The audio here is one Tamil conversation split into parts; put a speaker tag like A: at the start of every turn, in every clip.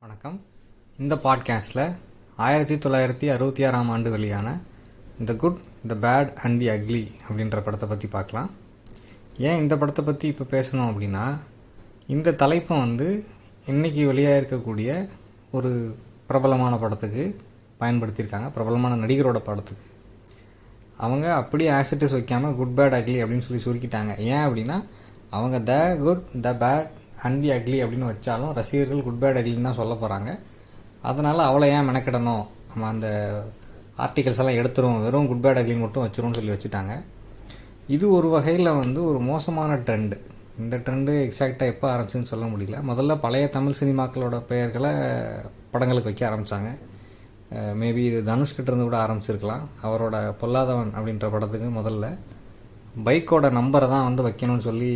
A: வணக்கம். இந்த பாட்காஸ்டில் 1966ஆம் ஆண்டு வெளியான the good, the bad and the ugly அப்படின்ற படத்தை பற்றி பார்க்கலாம். ஏன் இந்த படத்தை பற்றி இப்போ பேசணும் அப்படின்னா, இந்த தலைப்பை இன்றைக்கி வெளியாக இருக்கக்கூடிய ஒரு பிரபலமான படத்துக்கு பயன்படுத்தியிருக்காங்க. பிரபலமான நடிகரோட படத்துக்கு அவங்க அப்படியே ஆசிட்டிஸ் வைக்காமல் குட், பேட், அக்லி அப்படின்னு சொல்லி சுருக்கிட்டாங்க. ஏன் அப்படின்னா, அவங்க the good, the bad and the ugly அப்படின்னு வச்சாலும் ரசிகர்கள் குட், பேட், அக்லின்னு தான் சொல்ல போகிறாங்க. அதனால் அவளை ஏன் மெனக்கிடணும், நம்ம அந்த ஆர்டிகல்ஸ் எல்லாம் எடுத்துரும், வெறும் குட், பேட், அக்லின்னு மட்டும் வச்சிரும்னு சொல்லி வச்சுட்டாங்க. இது ஒரு வகையில் ஒரு மோசமான ட்ரெண்டு. இந்த ட்ரெண்டு எக்ஸாக்டாக எப்போ ஆரம்பிச்சுன்னு சொல்ல முடியல. முதல்ல பழைய தமிழ் சினிமாக்களோட பெயர்களை படங்களுக்கு வைக்க ஆரம்பித்தாங்க. மேபி இது தனுஷ்கிட்ட இருந்து கூட ஆரம்பிச்சிருக்கலாம். அவரோட பொல்லாதவன் அப்படின்ற படத்துக்கு முதல்ல பைக்கோட நம்பரை தான் வைக்கணும்னு சொல்லி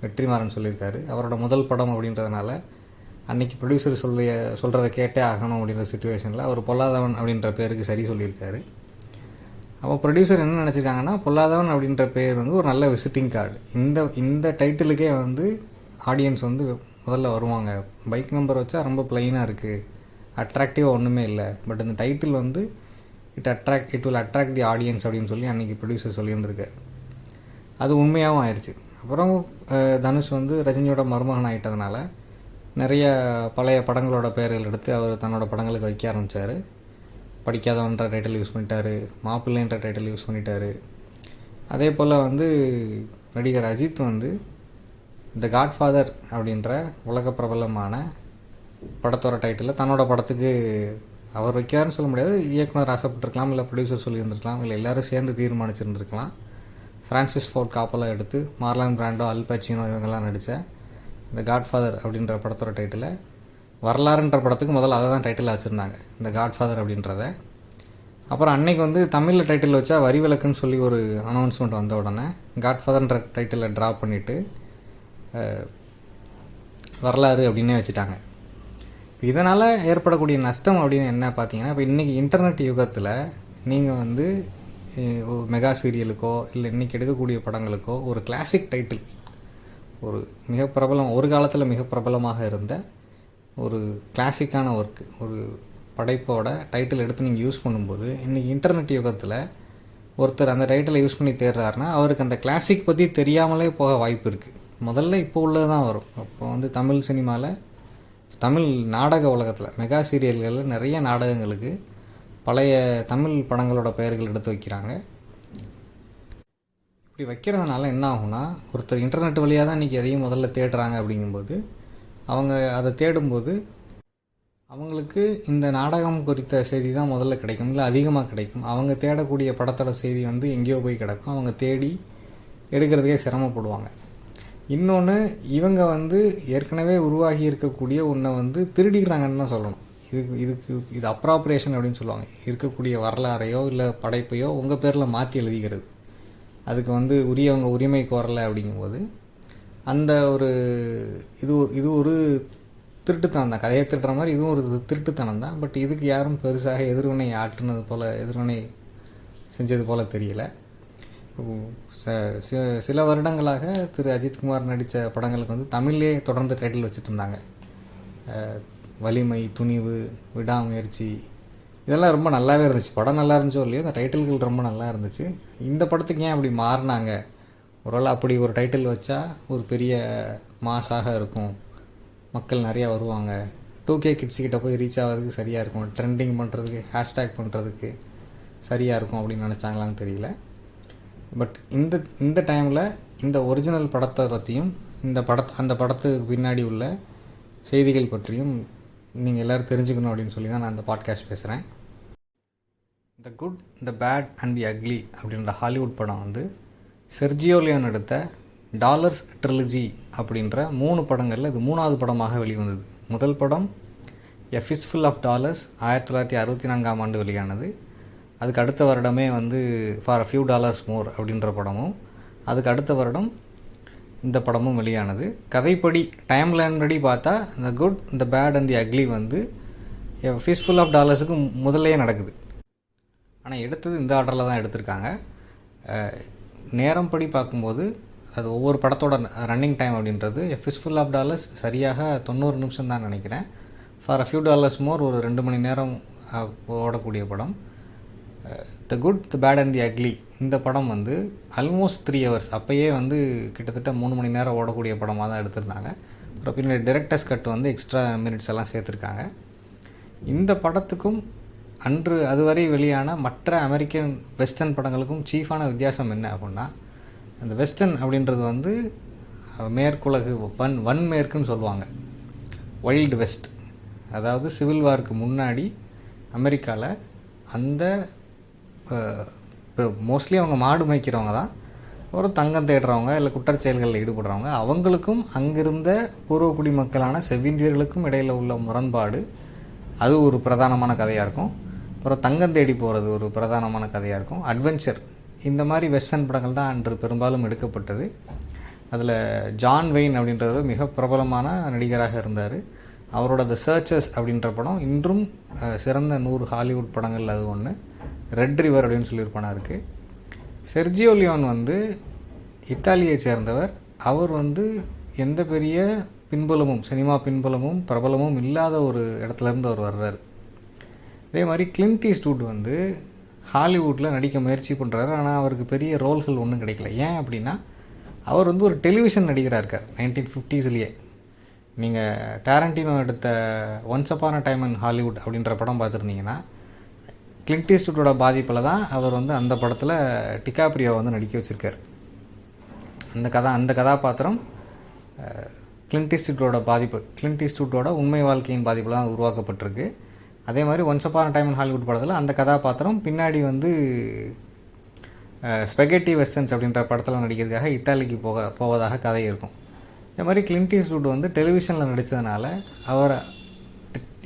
A: வெற்றிமாறன் சொல்லியிருக்காரு. அவரோட முதல் படம் அப்படின்றதுனால அன்றைக்கி ப்ரொடியூசர் சொல்கிறத கேட்டே ஆகணும் அப்படின்ற சுச்சுவேஷனில் அவர் பொல்லாதவன் அப்படின்ற பேருக்கு சரி சொல்லியிருக்காரு. அப்போ ப்ரொடியூசர் என்ன நினச்சிருக்காங்கன்னா, பொல்லாதவன் அப்படின்ற பேர் ஒரு நல்ல விசிட்டிங் கார்டு. இந்த டைட்டிலுக்கே ஆடியன்ஸ் முதல்ல வருவாங்க. பைக் நம்பர் வச்சா ரொம்ப ப்ளைனாக இருக்குது, அட்ராக்டிவாக ஒன்றுமே இல்லை. பட் இந்த title it will attract the audience அப்படின்னு சொல்லி அன்றைக்கி ப்ரொடியூசர் சொல்லியிருந்திருக்காரு. அது உண்மையாகவும் ஆயிடுச்சு. அப்புறம் தனுஷ் ரஜினியோட மருமகன் ஆகிட்டதுனால நிறைய பழைய படங்களோட பெயர்கள் எடுத்து அவர் தன்னோட படங்களுக்கு வைக்க ஆரம்பித்தார். படிக்காதவன்ற டைட்டில் யூஸ் பண்ணிட்டார், மாப்பிள்ளைன்ற டைட்டில் யூஸ் பண்ணிட்டார். அதே போல் நடிகர் அஜித் த காட்ஃபாதர் அப்படின்ற உலக பிரபலமான படத்தோட டைட்டில் தன்னோட படத்துக்கு அவர் வைக்கிறாருன்னு சொல்ல முடியாது. இயக்குனர் ஆசைப்பட்டிருக்கலாம், இல்லை ப்ரொடியூசர் சொல்லியிருந்திருக்கலாம், இல்லை எல்லோரும் சேர்ந்து தீர்மானிச்சிருந்துருக்கலாம். ஃப்ரான்சிஸ் ஃபோர்ட் காப்போலா எடுத்து மார்லான் பிராண்டோ, அல் பச்சினோ இவங்கெல்லாம் நடித்த இந்த காட்ஃபாதர் அப்படின்ற படத்தோட டைட்டில் வரலாறுன்ற படத்துக்கு முதல்ல அதை தான் டைட்டிலாக வச்சுருந்தாங்க, இந்த காட்ஃபாதர் அப்படின்றத. அப்புறம் அன்னைக்கு தமிழில் டைட்டில் வச்சா வரி விலக்குன்னு சொல்லி ஒரு அனௌன்ஸ்மெண்ட் வந்த உடனே காட்ஃபாதர்ன்ற டைட்டிலை ட்ரா பண்ணிவிட்டு வரலாறு அப்படின்னே வச்சுட்டாங்க. இதனால் ஏற்படக்கூடிய நஷ்டம் அப்படின்னு என்ன பார்த்தீங்கன்னா, இப்போ இன்றைக்கி இன்டர்நெட் யுகத்தில் நீங்கள் மெகா சீரியலுக்கோ இல்லை இன்றைக்கி எடுக்கக்கூடிய படங்களுக்கோ ஒரு கிளாசிக் டைட்டில், ஒரு மிக பிரபலம், ஒரு காலத்தில் மிக பிரபலமாக இருந்த ஒரு கிளாசிக்கான ஒர்க்கு, ஒரு படைப்போட டைட்டில் எடுத்து நீங்கள் யூஸ் பண்ணும்போது, இன்றைக்கி இன்டர்நெட் யுகத்தில் ஒருத்தர் அந்த டைட்டிலை யூஸ் பண்ணி தேடுறாருன்னா அவருக்கு அந்த கிளாசிக் பற்றி தெரியாமலே போக வாய்ப்பு இருக்குது. முதல்ல இப்போ உள்ளது தான் வரும். அப்போ தமிழ் சினிமாவில், தமிழ் நாடக உலகத்தில் மெகா சீரியல்களில் நிறைய நாடகங்களுக்கு பழைய தமிழ் படங்களோட பெயர்கள் எடுத்து வைக்கிறாங்க. இப்படி வைக்கிறதுனால என்ன ஆகும்னா, ஒருத்தர் இன்டர்நெட் வழியாக தான் இன்றைக்கி எதையும் முதல்ல தேடுறாங்க. அப்படிங்கும்போது அவங்க அதை தேடும்போது அவங்களுக்கு இந்த நாடகம் குறித்த செய்தி தான் முதல்ல கிடைக்கும், இல்லை அதிகமாக கிடைக்கும். அவங்க தேடக்கூடிய படத்தோட செய்தி எங்கேயோ போய் கிடக்கும். அவங்க தேடி எடுக்கிறதுக்கே சிரமப்படுவாங்க. இன்னொன்று, இவங்க ஏற்கனவே உருவாகி இருக்கக்கூடிய ஒன்றை திருடிக்கிறாங்கன்னு தான் சொல்லணும். இது அப்ராப்ரியேஷன் அப்படின்னு சொல்லுவாங்க. இருக்கக்கூடிய வரலாறையோ இல்லை படைப்பையோ உங்கள் பேரில் மாற்றி எழுதிக்கிறது. அதுக்கு உரியவங்க உரிமை கோரலை. அப்படிங்கும்போது அந்த ஒரு இது ஒரு திருட்டுத்தனம் தான். கதையை திருடுற மாதிரி இதுவும் ஒரு திருட்டுத்தனம் தான். பட் இதுக்கு யாரும் பெருசாக எதிர்வினை எதிர்வினை செஞ்சது போல் தெரியல. சில வருடங்களாக திரு அஜித்குமார் நடித்த படங்களுக்கு தமிழ்லேயே தொடர்ந்து டைட்டில் வச்சுட்டு இருந்தாங்க. வலிமை, துணிவு, விடாமுயற்சி, இதெல்லாம் ரொம்ப நல்லாவே இருந்துச்சு. படம் நல்லா இருந்துச்சோ இல்லையோ, இந்த டைட்டில்கள் ரொம்ப நல்லா இருந்துச்சு. இந்த படத்துக்கு ஏன் அப்படி மாறினாங்க? ஒருவேளை அப்படி ஒரு டைட்டில் வச்சா ஒரு பெரிய மாஸாக இருக்கும், மக்கள் நிறையா வருவாங்க, 2K கிட்ஸுக்கிட்ட போய் ரீச் ஆகிறதுக்கு சரியாக இருக்கும், ட்ரெண்டிங் பண்ணுறதுக்கு, ஹேஷ்டேக் பண்ணுறதுக்கு சரியாக இருக்கும் அப்படின்னு நினச்சாங்களான்னு தெரியல. பட் இந்த டைமில் இந்த ஒரிஜினல் படத்தை பற்றியும் அந்த படத்துக்கு பின்னாடி உள்ள செய்திகள் பற்றியும் நீங்கள் எல்லோரும் தெரிஞ்சுக்கணும் அப்படின்னு சொல்லி தான் நான் இந்த பாட்காஸ்ட் பேசுகிறேன். The good, the bad and the ugly அப்படின்ற ஹாலிவுட் படம் செர்ஜியோ லியோன் எடுத்த டாலர்ஸ் ட்ரிலஜி அப்படின்ற 3 படங்களில் இது 3வது படமாக வெளிவந்தது. முதல் படம் எ ஃபிஸ்ட்ஃபுல் ஆஃப் டாலர்ஸ் 1964ஆம் ஆண்டு வெளியானது. அதுக்கு அடுத்த வருடமே ஃபார் அ ஃபியூ டாலர்ஸ் மோர் அப்படின்ற படமும், அதுக்கு அடுத்த வருடம் இந்த படமும் வெளியானது. கதைப்படி டைம்லைன் படி பார்த்தா The good, the bad and the Ugly Fistful of டாலர்ஸுக்கு முதல்லையே நடக்குது. ஆனால் எடுத்தது இந்த ஆர்டரில் தான் எடுத்திருக்காங்க. நேரம் படி பார்க்கும்போது அது ஒவ்வொரு படத்தோட ரன்னிங் டைம் அப்படின்றது ஃபிஸ்ட்ஃபுல் ஆஃப் டாலர்ஸ் சரியாக 90 நிமிஷம் தான் நினைக்கிறேன். For a few dollars more ஒரு 2 மணி நேரம் ஓடக்கூடிய படம். The good, the bad and the ugly இந்த படம் வந்து ஆல்மோஸ்ட் 3 hours, அப்போயே வந்து கிட்டத்தட்ட 3 மணி நேரம் ஓடக்கூடிய படமாக தான் எடுத்திருந்தாங்க. அப்புறம் பின்னாடி டிரெக்டர்ஸ் கட் வந்து எக்ஸ்ட்ரா மினிட்ஸ் எல்லாம் சேர்த்துருக்காங்க. இந்த படத்துக்கும் அன்று அதுவரை வெளியான மற்ற அமெரிக்கன் வெஸ்டர்ன் படங்களுக்கும் சீஃபான வித்தியாசம் என்ன அப்படின்னா, அந்த வெஸ்டர்ன் அப்படின்றது வந்து மேற்குலகு வன்மேற்குன்னு சொல்லுவாங்க, வைல்டு வெஸ்ட். அதாவது சிவில் வாருக்கு முன்னாடி அமெரிக்காவில் அந்த இப்போ மோஸ்ட்லி அவங்க மாடு மேய்க்கிறவங்க தான், ஒரு தங்கம் தேடுறவங்க இல்லை குற்றச்செயல்களில் ஈடுபடுறவங்க, அவங்களுக்கும் அங்கிருந்த பூர்வக்குடி மக்களான செவ்விந்தியர்களுக்கும் இடையில் உள்ள முரண்பாடு அது ஒரு பிரதானமான கதையாக இருக்கும். அப்புறம் தங்கம் தேடி போகிறது ஒரு பிரதானமான கதையாக இருக்கும். அட்வென்ச்சர் இந்த மாதிரி வெஸ்டர்ன் படங்கள் தான் அன்று பெரும்பாலும் எடுக்கப்பட்டது. அதில் ஜான் வெயின் அப்படின்றவர் மிக பிரபலமான நடிகராக இருந்தார். அவரோட த சர்ச்சர்ஸ் அப்படின்ற படம் இன்றும் சிறந்த 100 ஹாலிவுட் படங்கள் அது ஒன்று. ரெட் ரிவர் அப்படின்னு சொல்லி ஒரு படம் இருக்குது. செர்ஜியோ லியோன் வந்து இத்தாலியை சேர்ந்தவர். அவர் வந்து எந்த பெரிய பின்புலமும் சினிமா பின்புலமும் பிரபலமும் இல்லாத ஒரு இடத்துலேருந்து அவர் வர்றார். அதே மாதிரி கிளின்ட் ஈஸ்ட்வுட் வந்து ஹாலிவுட்டில் நடிக்க முயற்சி பண்ணுறாரு. ஆனால் அவருக்கு பெரிய ரோல்கள் ஒன்றும் கிடைக்கல. ஏன் அப்படின்னா, அவர் வந்து ஒரு டெலிவிஷன் நடிகராக இருக்கார் 1950s. நீங்கள் டாரண்டினோ எடுத்த once upon a time in Hollywood அப்படின்ற படம் பார்த்துருந்தீங்கன்னா, கிளின்ட் ஈஸ்ட்வுட்டோட பாதிப்பில் தான் அவர் வந்து அந்த படத்தில் டிகாப்ரியோ வந்து நடிக்க வச்சுருக்கார். அந்த கதாபாத்திரம் கிளின்ட் ஈஸ்ட்வுட்டோட உண்மை வாழ்க்கையின் பாதிப்பில் தான் உருவாக்கப்பட்டிருக்கு. அதே மாதிரி once upon a time in Hollywood படத்தில் அந்த கதாபாத்திரம் பின்னாடி வந்து ஸ்பெகட்டி வெஸ்டர்ன்ஸ் அப்படின்ற படத்தில் நடிக்கிறதுக்காக இத்தாலிக்கு போவதாக கதை இருக்கும். இதே மாதிரி கிளின்ட் ஈஸ்ட்வுட் வந்து டெலிவிஷனில் நடித்ததுனால அவரை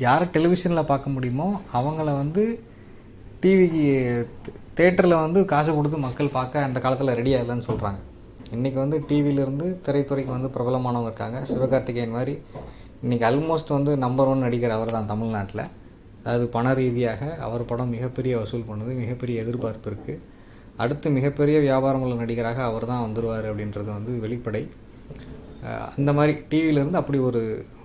A: யாரை டெலிவிஷனில் பார்க்க முடியுமோ அவங்கள வந்து டிவிக்கு தேட்டரில் வந்து காசு கொடுத்து மக்கள் பார்க்க அந்த காலத்தில் ரெடி ஆகலைன்னு சொல்கிறாங்க. இன்றைக்கி வந்து டிவியிலேருந்து திரைத்துறைக்கு வந்து பிரபலமானவங்க இருக்காங்க. சிவகார்த்திகேயன் மாதிரி இன்றைக்கி ஆல்மோஸ்ட் வந்து நம்பர் 1 நடிகர் அவர் தான் தமிழ்நாட்டில். அதாவது பண ரீதியாக அவர் படம் மிகப்பெரிய வசூல் பண்ணுது, மிகப்பெரிய எதிர்பார்ப்பு இருக்குது. அடுத்து மிகப்பெரிய வியாபாரம் உள்ள நடிகராக அவர் தான் வந்துடுவார் அப்படின்றது வந்து வெளிப்படை. அந்த மாதிரி டிவியிலேருந்து அப்படி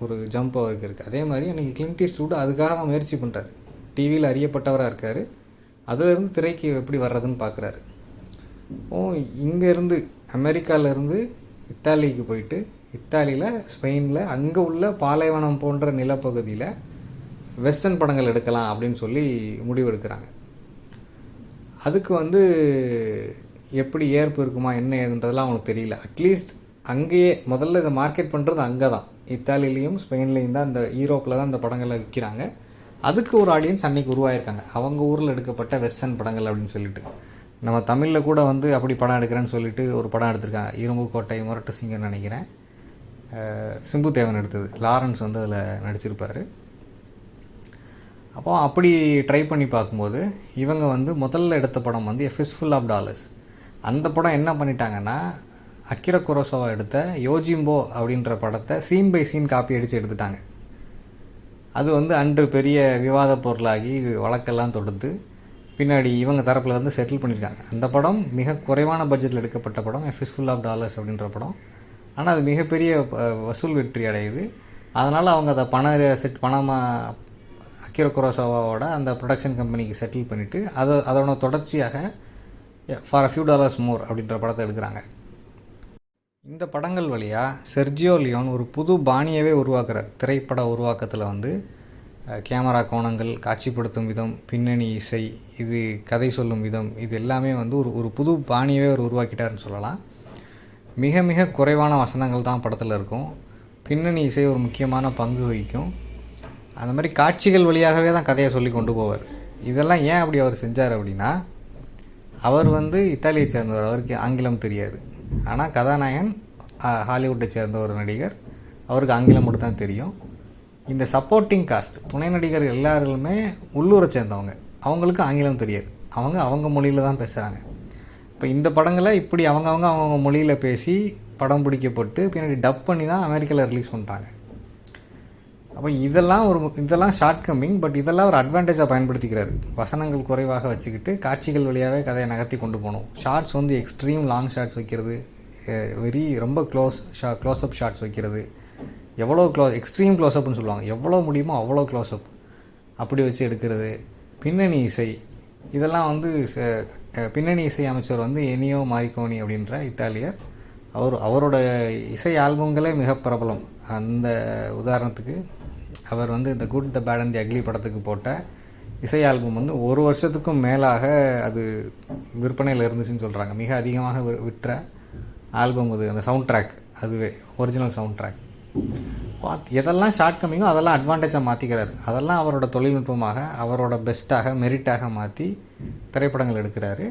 A: ஒரு ஜம்ப் அவருக்கு இருக்குது. அதே மாதிரி இன்றைக்கி கிளின்ட் ஈஸ்ட்வுட் அதுக்காக தான் முயற்சி பண்ணுறாரு. டிவியில் அறியப்பட்டவராக இருக்கார். அதிலிருந்து திரைக்கு எப்படி வர்றதுன்னு பார்க்குறாரு. இங்கேருந்து அமெரிக்காவிலேருந்து இத்தாலிக்கு போயிட்டு, இத்தாலியில் ஸ்பெயினில் அங்கே உள்ள பாலைவனம் போன்ற நிலப்பகுதியில் வெஸ்டர்ன் படங்கள் எடுக்கலாம் அப்படின்னு சொல்லி முடிவெடுக்கிறாங்க. அதுக்கு வந்து எப்படி ஏற்பு இருக்குமா என்ன ஏதுன்றதெல்லாம் அவங்களுக்கு தெரியல. அட்லீஸ்ட் அங்கேயே முதல்ல இதை மார்க்கெட் பண்ணுறது அங்கே தான், இத்தாலிலையும் ஸ்பெயின்லேயும் தான், இந்த யூரோப்பில் தான் இந்த படங்களை விற்கிறாங்க. அதுக்கு ஒரு ஆடியன்ஸ் அன்றைக்கி உருவாயிருக்காங்க, அவங்க ஊரில் எடுக்கப்பட்ட வெஸ்டர்ன் படங்கள் அப்படின்னு சொல்லிட்டு. நம்ம தமிழில் கூட வந்து அப்படி படம் எடுக்கிறேன்னு சொல்லிட்டு ஒரு படம் எடுத்திருக்காங்க, இரும்பு கோட்டை முரட்டு சிங்கர்னு நினைக்கிறேன், சிம்பு தேவன் எடுத்தது. லாரன்ஸ் வந்து அதில் நடிச்சிருப்பார். அப்போ அப்படி ட்ரை பண்ணி பார்க்கும்போது இவங்க வந்து முதல்ல எடுத்த படம் வந்து எ ஃபிஸ்ட்ஃபுல் ஆஃப் டாலர்ஸ். அந்த படம் என்ன பண்ணிட்டாங்கன்னா, அக்கிரா குரோசாவா எடுத்த யோஜிம்போ அப்படின்ற படத்தை சீன் பை சீன் காப்பி அடித்து எடுத்துட்டாங்க. அது வந்து அன்று பெரிய விவாத பொருளாகி வழக்கெல்லாம் தொடுத்து பின்னாடி இவங்க தரப்பில் வந்து செட்டில் பண்ணியிருக்காங்க. அந்த படம் மிக குறைவான பட்ஜெட்டில் எடுக்கப்பட்ட படம், எ ஃபிஸ்ட்ஃபுல் ஆஃப் டாலர்ஸ் அப்படின்ற படம். ஆனால் அது மிகப்பெரிய வசூல் வெற்றி அடையுது. அதனால் அவங்க அதை பணமாக அக்கிரா குரோசாவாவோட அந்த ப்ரொடக்ஷன் கம்பெனிக்கு செட்டில் பண்ணிவிட்டு அதோட தொடர்ச்சியாக ஃபார் அ ஃபியூ டாலர்ஸ் மோர் அப்படின்ற படத்தை எடுக்கிறாங்க. இந்த படங்கள் வழியாக செர்ஜியோ லியோன் ஒரு புது பாணியவே உருவாக்குறார். திரைப்பட உருவாக்கத்தில் வந்து கேமரா கோணங்கள், காட்சிப்படுத்தும் விதம், பின்னணி இசை, இது கதை சொல்லும் விதம், இது எல்லாமே வந்து ஒரு புது பாணியவே அவர் உருவாக்கிட்டார்னு சொல்லலாம். மிக மிக குறைவான வசனங்கள் தான் படத்தில் இருக்கும். பின்னணி இசை ஒரு முக்கியமான பங்கு வகிக்கும். அந்த மாதிரி காட்சிகள் வழியாகவே தான் கதையை சொல்லி கொண்டு போவார். இதெல்லாம் ஏன் அப்படி அவர் செஞ்சார் அப்படின்னா, அவர் வந்து இத்தாலியை சேர்ந்தவர், அவருக்கு ஆங்கிலம் தெரியாது. ஆனால் கதாநாயகன் ஹாலிவுட்டை சேர்ந்த ஒரு நடிகர், அவருக்கு ஆங்கிலம் மட்டும் தான் தெரியும். இந்த சப்போர்ட்டிங் காஸ்ட், துணை நடிகர் எல்லாருமே உள்ளூரை சேர்ந்தவங்க, அவங்களுக்கு ஆங்கிலம் தெரியாது, அவங்க மொழியில் தான் பேசுகிறாங்க. இப்போ இந்த படங்களை இப்படி அவங்க மொழியில் பேசி படம் பிடிக்கப்பட்டு பின்னாடி டப் பண்ணி தான் அமெரிக்காவில் ரிலீஸ் பண்ணுறாங்க. அப்போ இதெல்லாம் ஷார்ட் கம்மிங், பட் இதெல்லாம் ஒரு அட்வான்டேஜாக பயன்படுத்திக்கிறாரு. வசனங்கள் குறைவாக வச்சுக்கிட்டு காட்சிகள் வழியாகவே கதையை நகர்த்தி கொண்டு போகணும். ஷார்ட்ஸ் வந்து எக்ஸ்ட்ரீம் லாங் ஷார்ட்ஸ் வைக்கிறது, ரொம்ப க்ளோஸ்அப் ஷார்ட்ஸ் வைக்கிறது, எவ்வளோ எக்ஸ்ட்ரீம் க்ளோஸ்அப்னு சொல்லுவாங்க, எவ்வளோ முடியுமோ அவ்வளோ க்ளோஸ்அப் அப்படி வச்சு எடுக்கிறது. பின்னணி இசை இதெல்லாம் வந்து பின்னணி இசை அமைச்சர் வந்து எனியோ மாரிகோனி அப்படின்ற இத்தாலியர். அவரோட இசை ஆல்பங்களே மிக பிரபலம். அந்த உதாரணத்துக்கு அவர் வந்து இந்த good the bad and the ugly படத்துக்கு போட்ட இசை ஆல்பம் வந்து 1 வருஷத்துக்கும் மேலாக அது விற்பனையில் இருந்துச்சுன்னு சொல்கிறாங்க. மிக அதிகமாக விற்ற ஆல்பம் அது. அந்த சவுண்ட் ட்ராக் அதுவே ஒரிஜினல் சவுண்ட் ட்ராக் எதெல்லாம் ஷார்ட் கம்மிங்கோ அதெல்லாம் அட்வான்டேஜாக மாற்றிக்கிறாரு. அதெல்லாம் அவரோட தொழில்நுட்பமாக அவரோட பெஸ்ட்டாக மெரிட்டாக மாற்றி திரைப்படங்கள் எடுக்கிறாரு.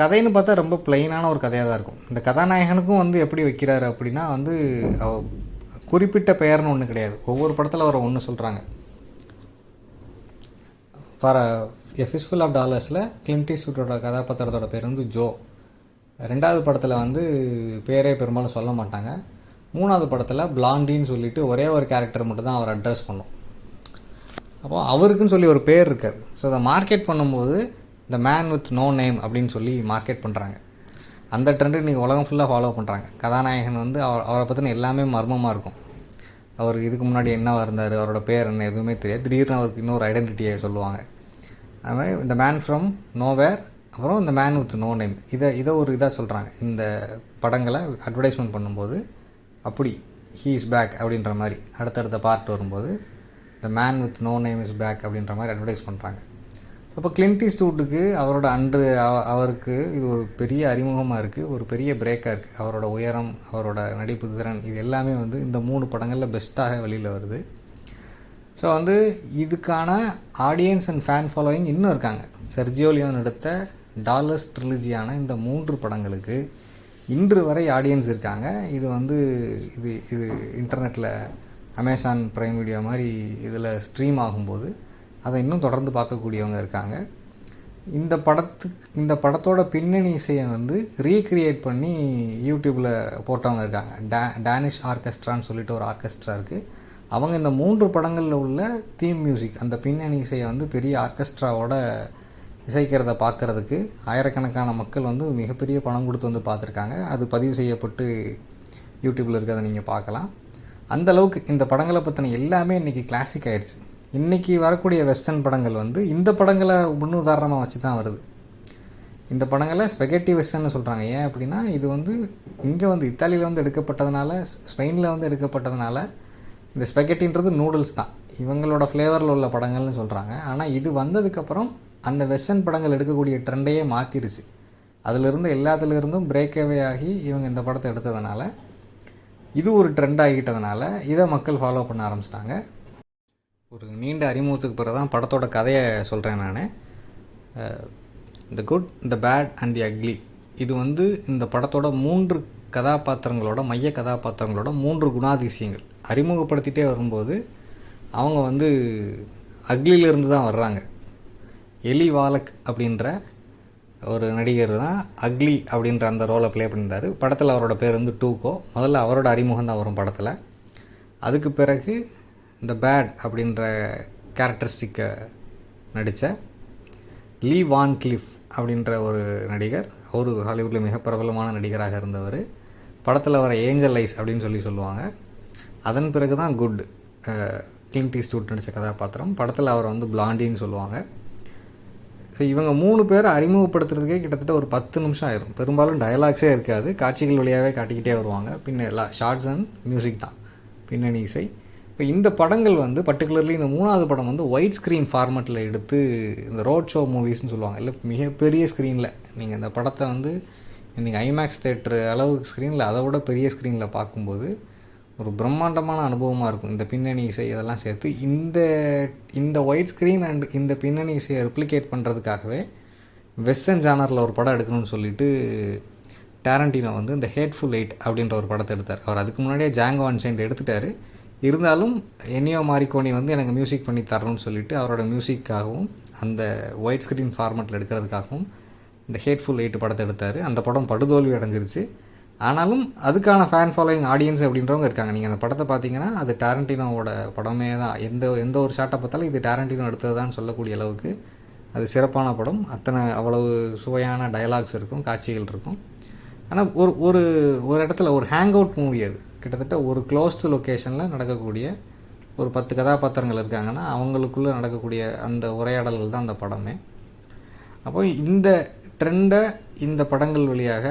A: கதைன்னு பார்த்தா ரொம்ப பிளெயினான ஒரு கதையாக தான் இருக்கும். இந்த கதாநாயகனுக்கும் வந்து எப்படி வைக்கிறாரு அப்படின்னா வந்து குறிப்பிட்ட பெயர்னு ஒன்று கிடையாது. ஒவ்வொரு படத்தில் அவரை ஒன்று சொல்கிறாங்க. ஃபார் எ ஃபிஷ்ஃபுல் ஆஃப் டாலர்ஸில் கிளின்ட் ஈஸ்ட்வுட்டோட கதாபாத்திரத்தோட பேர் வந்து ஜோ. 2வது படத்தில் வந்து பேரே பெரும்பாலும் சொல்ல மாட்டாங்க. 3வது படத்தில் பிளாண்டின்னு சொல்லிட்டு ஒரே ஒரு கேரக்டர் மட்டும் தான் அவர் அட்ரஸ் பண்ணும். அப்போது அவருக்குன்னு சொல்லி ஒரு பேர் இருக்காது. ஸோ அதை மார்க்கெட் பண்ணும்போது the man with no name அப்படின்னு சொல்லி மார்க்கெட் பண்ணுறாங்க. அந்த ட்ரெண்டு இன்றைக்கி உலகம் ஃபுல்லாக ஃபாலோ பண்ணுறாங்க. கதாநாயகன் வந்து அவரை பற்றின எல்லாமே மர்மமாக இருக்கும். அவர் இதுக்கு முன்னாடி என்னவாக இருந்தார், அவரோட பேர் என்ன, எதுவுமே தெரியாது. திடீர்னு அவருக்கு இன்னொரு ஐடென்டிட்டியை சொல்லுவாங்க. அது மாதிரி இந்த மேன் ஃப்ரம் நோவேர், அப்புறம் இந்த மேன் வித் நோ நேம், இதை ஒரு இதாக சொல்கிறாங்க. இந்த படங்களை அட்வர்டைஸ்மெண்ட் பண்ணும்போது அப்படி ஹீ இஸ் பேக் அப்படின்ற மாதிரி அடுத்தடுத்த பார்ட் வரும்போது the man with no name is back அப்படின்ற மாதிரி அட்வர்டைஸ் பண்ணுறாங்க. ஸோ இப்போ கிளின்ட் ஈஸ்ட்வுட்டுக்கு அவருக்கு இது ஒரு பெரிய அறிமுகமாக இருக்குது, ஒரு பெரிய பிரேக்காக இருக்குது. அவரோட உயரம், அவரோட நடிப்பு திறன், இது எல்லாமே வந்து இந்த 3 படங்களில் பெஸ்ட்டாக வெளியில் வருது. ஸோ வந்து இதுக்கான ஆடியன்ஸ் அண்ட் ஃபேன் ஃபாலோயிங் இன்னும் இருக்காங்க. செர்ஜியோ லியோன் எடுத்த டாலர்ஸ் ட்ரிலஜியான இந்த 3 படங்களுக்கு இன்று வரை ஆடியன்ஸ் இருக்காங்க. இது வந்து இது இன்டர்நெட்டில் அமேசான் ப்ரைம் வீடியோ மாதிரி இதில் ஸ்ட்ரீம் ஆகும்போது அதை இன்னும் தொடர்ந்து பார்க்கக்கூடியவங்க இருக்காங்க. இந்த படத்தோட பின்னணி இசையை வந்து ரீக்ரியேட் பண்ணி யூடியூப்பில் போட்டவங்க இருக்காங்க. டேனிஷ் ஆர்கெஸ்ட்ரான்னு சொல்லிட்டு ஒரு ஆர்கெஸ்ட்ரா இருக்குது. அவங்க இந்த 3 படங்களில் உள்ள தீம் மியூசிக், அந்த பின்னணி இசையை வந்து பெரிய ஆர்கெஸ்ட்ராவோட இசைக்கிறத பார்க்குறதுக்கு ஆயிரக்கணக்கான மக்கள் வந்து மிகப்பெரிய பணம் கொடுத்து வந்து பார்த்துருக்காங்க. அது பதிவு செய்யப்பட்டு யூடியூப்பில் இருக்கிறத நீங்கள் பார்க்கலாம். அந்தளவுக்கு இந்த படங்களை பற்றின எல்லாமே இன்றைக்கி கிளாசிக் ஆயிடுச்சு. இன்றைக்கி வரக்கூடிய வெஸ்டர்ன் படங்கள் வந்து இந்த படங்களை முன்னுதாரணமாக வச்சு தான் வருது. இந்த படங்களை ஸ்பெகட்டி வெஸ்டர்ன்னு சொல்கிறாங்க. ஏன் அப்படின்னா இது வந்து இங்கே வந்து இத்தாலியில் வந்து எடுக்கப்பட்டதுனால, ஸ்பெயினில் வந்து எடுக்கப்பட்டதுனால இந்த ஸ்பெகட்டின்றது நூடுல்ஸ் தான், இவங்களோட ஃப்ளேவரில் உள்ள படங்கள்னு சொல்கிறாங்க. ஆனால் இது வந்ததுக்கப்புறம் அந்த வெஸ்டர்ன் படங்கள் எடுக்கக்கூடிய ட்ரெண்டையே மாற்றிருச்சு. அதிலிருந்து எல்லாத்துலேருந்தும் பிரேக்கவே ஆகி இவங்க இந்த படத்தை எடுத்ததுனால இது ஒரு ட்ரெண்ட் ஆகிட்டதுனால இதை மக்கள் ஃபாலோ பண்ண ஆரம்பிச்சிட்டாங்க. ஒரு நீண்ட அறிமுகத்துக்கு பிறகு தான் படத்தோட கதையை சொல்கிறேன் நான். The good, the bad and the ugly, இது வந்து இந்த படத்தோட 3 கதாபாத்திரங்களோட மைய கதாபாத்திரங்களோட 3 குணாதிசயங்கள் அறிமுகப்படுத்திகிட்டே வரும்போது அவங்க வந்து அக்லியிலேருந்து தான் வர்றாங்க. எலி வாலக் அப்படின்ற ஒரு நடிகர் தான் அக்லி அப்படின்ற அந்த ரோலை ப்ளே பண்ணியிருந்தார். படத்தில் அவரோட பேர் வந்து டூகோ. முதல்ல அவரோட அறிமுகம் தான் வரும் படத்தில். அதுக்கு பிறகு இந்த பேட் அப்படின்ற கேரக்டரிஸ்டிக்கை நடித்த லீ வான் கிளிஃப் அப்படின்ற ஒரு நடிகர். அவர் ஹாலிவுட்டில் மிக பிரபலமான நடிகராக இருந்தவர். படத்தில் வர ஏஞ்சல் ஐஸ் அப்படின்னு சொல்லுவாங்க. அதன் பிறகு தான் குட், கிளின்ட் ஈஸ்ட்வுட் நடித்த கதாபாத்திரம். படத்தில் அவரை வந்து பிளாண்டின்னு சொல்லுவாங்க. இவங்க 3 பேரை அறிமுகப்படுத்துறதுக்கே கிட்டத்தட்ட ஒரு 10 நிமிஷம் ஆயிரும். பெரும்பாலும் டயலாக்ஸே இருக்காது, காட்சிகள் வழியாகவே காட்டிக்கிட்டே வருவாங்க. பின்ன எல்லா ஷார்ட்ஸ் அண்ட் மியூசிக் தான் பின்னணி இசை. இப்போ இந்த படங்கள் வந்து பர்டிகுலர்லி இந்த 3வது படம் வந்து ஒயிட் ஸ்க்ரீன் ஃபார்மேட்டில் எடுத்து இந்த ரோட் ஷோ மூவிஸ்ன்னு சொல்லுவாங்க. இல்லை மிகப்பெரிய ஸ்க்ரீனில் நீங்கள் இந்த படத்தை வந்து நீங்கள் ஐமேக்ஸ் தேட்டரு அளவுக்கு ஸ்க்ரீனில் அதை விட பெரிய ஸ்க்ரீனில் பார்க்கும்போது ஒரு பிரம்மாண்டமான அனுபவமாக இருக்கும். இந்த பின்னணி இசை இதெல்லாம் சேர்த்து இந்த ஒயிட் ஸ்க்ரீன் அண்ட் இந்த பின்னணி இசையை ரெப்ளிகேட் பண்ணுறதுக்காகவே வெஸ்டர்ன் ஜானரில் ஒரு படம் எடுக்கணும்னு சொல்லிட்டு டாரண்டினோ வந்து இந்த ஹேட்ஃபுல் எயிட் அப்படின்ற ஒரு படத்தை எடுத்தார். அவர் அதுக்கு முன்னாடியே ஜாங்கோ அன்சைன்ட் எடுத்துட்டார். இருந்தாலும் எனியோ மாரிகோனி வந்து எனக்கு மியூசிக் பண்ணி தரணும்னு சொல்லிட்டு அவரோட மியூசிக்காகவும் அந்த ஒயிட் ஸ்க்ரீன் ஃபார்மேட்டில் எடுக்கிறதுக்காகவும் இந்த ஹேட்ஃபுல் எயிட் படத்தை எடுத்தார். அந்த படம் படுதோல்வி அடைஞ்சிருச்சு. ஆனாலும் அதுக்கான ஃபேன் ஃபாலோயிங் ஆடியன்ஸ் அப்படின்றவங்க இருக்காங்க. நீங்கள் அந்த படத்தை பார்த்தீங்கன்னா அது டாரண்டினோவோட படமே தான். எந்த ஒரு ஷாட்டை பார்த்தாலும் இது டாரண்டினோ எடுத்தது தான் சொல்லக்கூடிய அளவுக்கு அது சிறப்பான படம். அவ்வளவு சுவையான டயலாக்ஸ் இருக்கும், காட்சிகள் இருக்கும். ஆனால் ஒரு இடத்துல ஒரு ஹேங் அவுட் மூவி அது. கிட்டத்தட்ட ஒரு க்ளோஸ்டு லொக்கேஷனில் நடக்கக்கூடிய ஒரு 10 கதாபாத்திரங்கள் இருக்காங்கன்னா அவங்களுக்குள்ளே நடக்கக்கூடிய அந்த உரையாடல்கள் தான் அந்த படமே. அப்போ இந்த ட்ரெண்டை இந்த படங்கள் வழியாக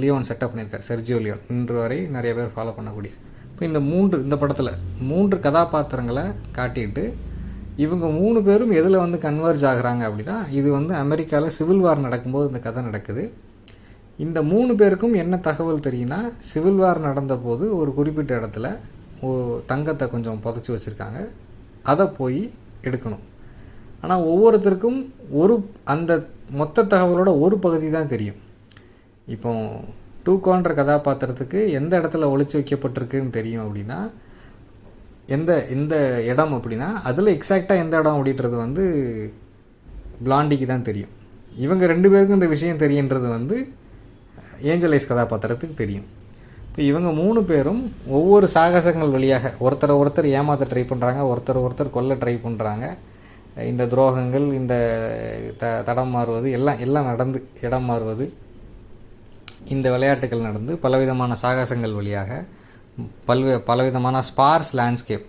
A: லியோன் செட்டப் பண்ணியிருக்கார், செர்ஜியோ லியோன். இன்று வரை நிறைய பேர் ஃபாலோ பண்ணக்கூடிய. இப்போ இந்த படத்தில் 3 கதாபாத்திரங்களை காட்டிட்டு இவங்க 3 பேரும் எதில் வந்து கன்வர்ஜ் ஆகுறாங்க அப்படின்னா, இது வந்து அமெரிக்காவில் சிவில் வார் நடக்கும்போது இந்த கதை நடக்குது. இந்த 3 பேருக்கும் என்ன தகவல் தெரியும்னா, சிவில் வார் நடந்தபோது ஒரு குறிப்பிட்ட இடத்துல தங்கத்தை கொஞ்சம் புதைச்சி வச்சுருக்காங்க, அதை போய் எடுக்கணும். ஆனால் ஒவ்வொருத்தருக்கும் அந்த மொத்த தகவலோட ஒரு பகுதி தான் தெரியும். இப்போ டூகான்ற கதாபாத்திரத்துக்கு எந்த இடத்துல ஒளிச்சு வைக்கப்பட்டிருக்குன்னு தெரியும் அப்படின்னா, எந்த இடம் அப்படின்னா அதில் எக்ஸாக்டாக எந்த இடம் அப்படின்றது வந்து பிளாண்டிக்கு தான் தெரியும். இவங்க 2 பேருக்கும் இந்த விஷயம் தெரியுன்றது வந்து ஏஞ்சல் ஐஸ் கதாபாத்திரத்துக்கு தெரியும். இப்போ இவங்க 3 பேரும் ஒவ்வொரு சாகசங்கள் வழியாக ஒருத்தர் ஏமாற்ற ட்ரை பண்ணுறாங்க, ஒருத்தர் கொல்ல ட்ரை பண்ணுறாங்க. இந்த துரோகங்கள், இந்த தடம் மாறுவது எல்லாம் நடந்து, இடம் மாறுவது, இந்த விளையாட்டுகள் நடந்து பலவிதமான சாகசங்கள் வழியாக பலவிதமான ஸ்பார்ஸ் லேண்ட்ஸ்கேப்,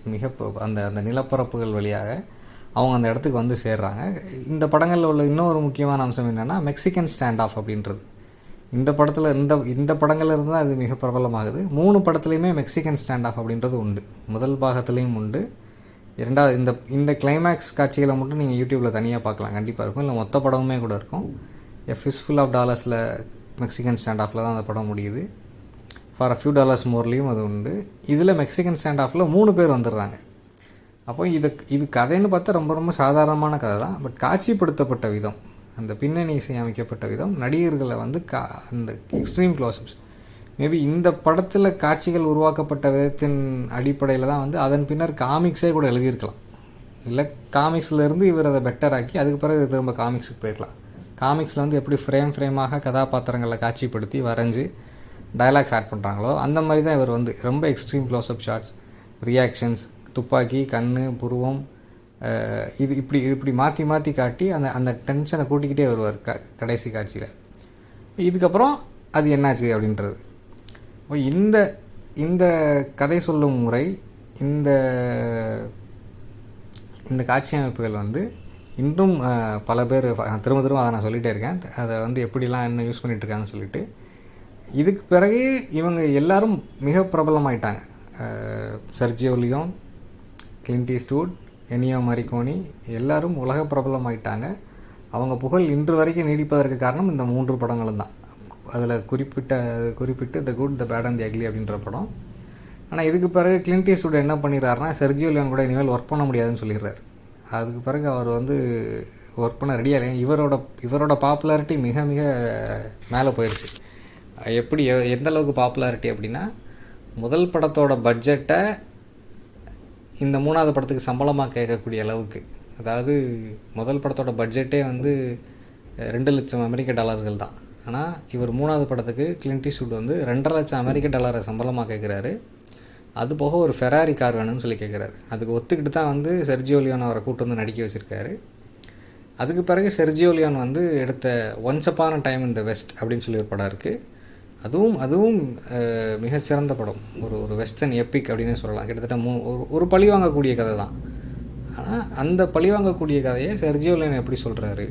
A: அந்த நிலப்பரப்புகள் வழியாக அவங்க அந்த இடத்துக்கு வந்து சேர்றாங்க. இந்த படங்களில் உள்ள இன்னொரு முக்கியமான அம்சம் என்னென்னா, மெக்சிகன் ஸ்டாண்ட் ஆஃப் அப்படின்றது. இந்த படத்தில் இந்த படங்களில் இருந்து தான் அது மிக பிரபலமாகுது. 3 படத்துலையுமே மெக்சிகன் ஸ்டாண்ட் ஆஃப் அப்படின்றது உண்டு. முதல் பாகத்துலேயும் உண்டு. இரண்டாவது இந்த கிளைமேக்ஸ் காட்சிகளை மட்டும் நீங்கள் யூடியூப்பில் தனியாக பார்க்கலாம், கண்டிப்பாக இருக்கும். இல்லை மொத்த படமுமே கூட இருக்கும். ஃபிஷ்ஃபுல் ஆஃப் டாலர்ஸில் மெக்சிகன் ஸ்டாண்ட் ஆஃபில் தான் அந்த படம் முடியுது. ஃபார் ஃபியூ டாலர்ஸ் மோர்லேயும் அது உண்டு. இதில் மெக்சிகன் ஸ்டாண்ட் ஆஃபில் 3 பேர் வந்துடுறாங்க. அப்போ இது கதைன்னு பார்த்தா ரொம்ப ரொம்ப சாதாரணமான கதை தான். பட் காட்சிப்படுத்தப்பட்ட விதம், அந்த பின்னணி இசை அமைக்கப்பட்ட விதம், நடிகர்களை வந்து அந்த எக்ஸ்ட்ரீம் க்ளோஸ்அப்ஸ், மேபி இந்த படத்தில் காட்சிகள் உருவாக்கப்பட்ட விதத்தின் அடிப்படையில் தான் வந்து அதன் பின்னர் காமிக்ஸே கூட எழுதியிருக்கலாம். இல்லை காமிக்ஸ்லேருந்து இவர் அதை பெட்டராக்கி அதுக்கு பிறகு திரும்ப காமிக்ஸுக்கு போயிருக்கலாம். காமிக்ஸில் வந்து எப்படி ஃப்ரேமாக கதாபாத்திரங்களை காட்சிப்படுத்தி வரைஞ்சி டயலாக்ஸ் ஆட் பண்ணுறாங்களோ அந்த மாதிரி தான் இவர் வந்து ரொம்ப எக்ஸ்ட்ரீம் க்ளோஸ்அப் ஷாட்ஸ், ரியாக்ஷன்ஸ், துப்பாக்கி, கண், புருவம், இது இப்படி மாற்றி காட்டி அந்த டென்ஷனை கூட்டிக்கிட்டே வருவார் கடைசி காட்சியில். இதுக்கப்புறம் அது என்னாச்சு அப்படின்றது. இந்த கதை சொல்லும் முறை, இந்த காட்சி அமைப்புகள் வந்து இன்னும் பல பேர் திரும்ப அதை நான் சொல்லிகிட்டே இருக்கேன். அதை வந்து எப்படிலாம் என்ன யூஸ் பண்ணிகிட்ருக்காங்கன்னு சொல்லிட்டு. இதுக்கு பிறகு இவங்க எல்லாரும் மிக பிரபலமாயிட்டாங்க. செர்ஜியோ லியோன், கிளின்ட் ஈஸ்ட்வுட், எனியோ மரிகோனி எல்லாரும் உலக பிரபலமாயிட்டாங்க. அவங்க புகழ் இன்று வரைக்கும் நீடிப்பதற்கு காரணம் இந்த 3 படங்களும் தான். அதில் குறிப்பிட்டு the good, the bad and the ugly அப்படின்ற படம். ஆனால் இதுக்கு பிறகு கிளின்ட் ஈஸ்ட்வுட் என்ன பண்ணிடுறாருனா, செர்ஜியோ லியோன் கூட இனிமேல் ஒர்க் பண்ண முடியாதுன்னு சொல்லிடுறாரு. அதுக்கு பிறகு அவர் வந்து ஒர்க் பண்ண ரெடியாக இல்லை. இவரோட பாப்புலாரிட்டி மிக மிக மேலே போயிடுச்சு. எந்த அளவுக்கு பாப்புலாரிட்டி அப்படின்னா, முதல் படத்தோட பட்ஜெட்டை இந்த 3வது படத்துக்கு சம்பளமாக கேட்கக்கூடிய அளவுக்கு. அதாவது முதல் படத்தோட பட்ஜெட்டே வந்து $2,00,000 தான். ஆனால் இவர் 3வது படத்துக்கு கிளின்ட் ஈஸ்ட்வுட் வந்து $2,50,000 சம்பளமாக கேட்குறாரு. அது போக ஒரு ஃபெராரி கார் வேணும்னு சொல்லி கேட்குறாரு. அதுக்கு ஒத்துக்கிட்டு தான் வந்து செர்ஜியோ லியோன் அவரை கூட்டு வந்து நடிக்க வச்சுருக்காரு. அதுக்கு பிறகு செர்ஜியோ லியோன் வந்து எடுத்த once upon a time in the west அப்படின்னு சொல்லி ஒரு படம் இருக்குது. அதுவும் மிகச்சிறந்த படம். ஒரு வெஸ்டர்ன் எப்பிக் அப்படின்னு சொல்லலாம். கிட்டத்தட்ட ஒரு பழி வாங்கக்கூடிய கதை தான். ஆனால் அந்த பழி வாங்கக்கூடிய கதையை செர்ஜியோ லியோன் எப்படி சொல்கிறாரு,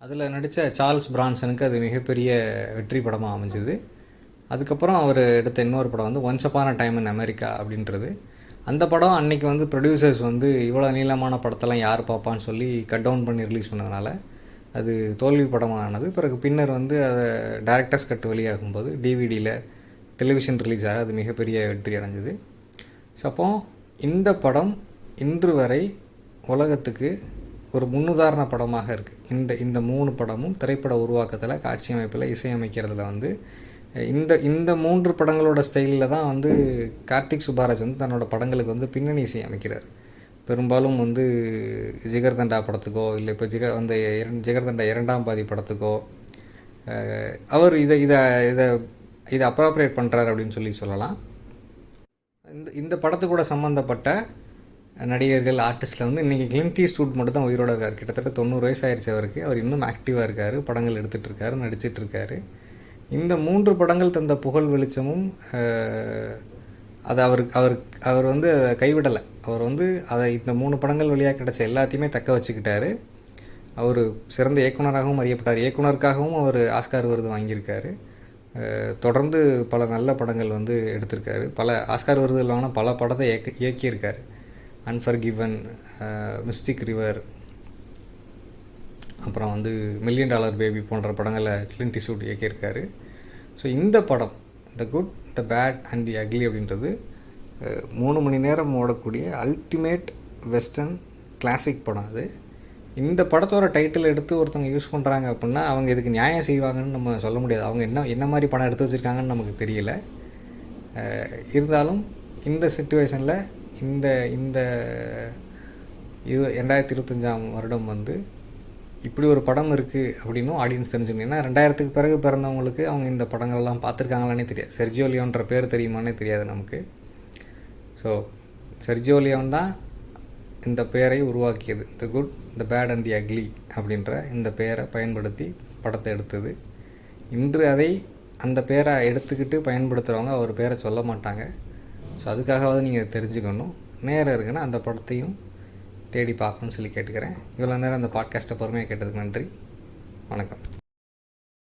A: அதில் நடித்த சார்ல்ஸ் பிரான்சனுக்கு அது மிகப்பெரிய வெற்றி படமாக அமைஞ்சுது. அதுக்கப்புறம் அவர் எடுத்த இன்னொரு படம் வந்து once upon a time in America அப்படின்றது. அந்த படம் அன்றைக்கி வந்து ப்ரொடியூசர்ஸ் வந்து இவ்வளோ நீளமான படத்தெல்லாம் யார் பார்ப்பான்னு சொல்லி கட் டவுன் பண்ணி ரிலீஸ் பண்ணதுனால அது தோல்வி படமானது. பின்னர் வந்து அதை டைரக்டர்ஸ் கட் வெளியாகும்போது டிவிடியில் டெலிவிஷன் ரிலீஸ் ஆக அது மிகப்பெரிய வெற்றி அடைஞ்சிது. ஸோ அப்போ இந்த படம் இன்று வரை உலகத்துக்கு ஒரு முன்னுதாரண படமாக இருக்குது. இந்த 3 படமும் திரைப்பட உருவாக்கத்தில், காட்சி அமைப்பில், இசையமைக்கிறதுல வந்து இந்த 3 படங்களோட ஸ்டைலில் தான் வந்து கார்த்திக் சுப்பாராஜ் வந்து தன்னோட படங்களுக்கு வந்து பின்னணி இசை அமைக்கிறார். பெரும்பாலும் வந்து ஜிகர்தண்டா படத்துக்கோ, இல்லை இப்போ ஜிகர்தண்டா 2ஆம் பாதி படத்துக்கோ அவர் இதை அப்ராப்ரியேட் பண்ணுறாரு அப்படின்னு சொல்லலாம். இந்த படத்துக்கூட சம்மந்தப்பட்ட நடிகர்கள், ஆர்டிஸ்டில் வந்து இன்றைக்கி கிளின்ட் ஈஸ்ட்வுட் மட்டும் தான் உயிரோடு இருக்கார். கிட்டத்தட்ட 90 வயசு ஆயிடுச்சு அவருக்கு. அவர் இன்னும் ஆக்டிவாக இருக்கார், படங்கள் எடுத்துகிட்ருக்காரு, நடிச்சிட்ருக்காரு. இந்த 3 படங்கள் தந்த புகழ் வெளிச்சமும் அது அவர் வந்து கைவிடலை. அவர் வந்து அதை இந்த 3 படங்கள் வழியாக கிடைச்ச எல்லாத்தையுமே தக்க வச்சுக்கிட்டாரு. அவர் சிறந்த இயக்குனராகவும் அறியப்பட்டார். இயக்குனருக்காகவும் அவர் ஆஸ்கார் விருது வாங்கியிருக்காரு. தொடர்ந்து பல நல்ல படங்கள் வந்து எடுத்திருக்காரு. பல ஆஸ்கார் விருது இல்லாம பல படத்தை இயக்கியிருக்காரு. அன்ஃபர்கிவன், மிஸ்டிக் ரிவர், அப்புறம் வந்து $1 மில்லியன் பேபி போன்ற படங்களை கிளின்ட் ஈஸ்ட்வுட் இயக்கியிருக்காரு. ஸோ இந்த படம் the good, the bad and the ugly அப்படின்றது 3 மணி நேரம் ஓடக்கூடிய அல்டிமேட் வெஸ்டர்ன் கிளாசிக் படம். அது இந்த படத்தோட டைட்டில் எடுத்து ஒருத்தவங்க யூஸ் பண்ணுறாங்க அப்படின்னா அவங்க இதுக்கு நியாயம் செய்வாங்கன்னு நம்ம சொல்ல முடியாது. அவங்க என்ன மாதிரி படம் எடுத்து வச்சுருக்காங்கன்னு நமக்கு தெரியல. இருந்தாலும் இந்த சிச்சுவேஷனில் இந்த இந்த 2025ஆம் வருடம் வந்து இப்படி ஒரு படம் இருக்குது அப்படின்னும் ஆடியன்ஸ் தெரிஞ்சுக்கணும். ஏன்னா 2000க்கு பிறகு பிறந்தவங்களுக்கு அவங்க இந்த படங்கள்லாம் பார்த்துருக்காங்களானே தெரியாது. செர்ஜியோ லியோன்ற பேர் தெரியுமானே தெரியாது நமக்கு. ஸோ செர்ஜியோ லியோன் தான் இந்த பெயரை உருவாக்கியது. The good, the bad and the ugly அப்படின்ற இந்த பெயரை பயன்படுத்தி படத்தை எடுத்தது. இன்று அந்த பெயரை எடுத்துக்கிட்டு பயன்படுத்துகிறவங்க அவர் பேரை சொல்ல மாட்டாங்க. ஸோ அதுக்காகவாவது நீங்கள் தெரிஞ்சுக்கணும். நேரம் இருக்குன்னா அந்த படத்தையும் தேடி பார்க்கணும்னு சொல்லி கேட்டுக்கிறேன். இவ்வளோ நேரம் அந்த பாட்காஸ்ட்டை பொறுமையாக கேட்டதுக்கு நன்றி. வணக்கம்.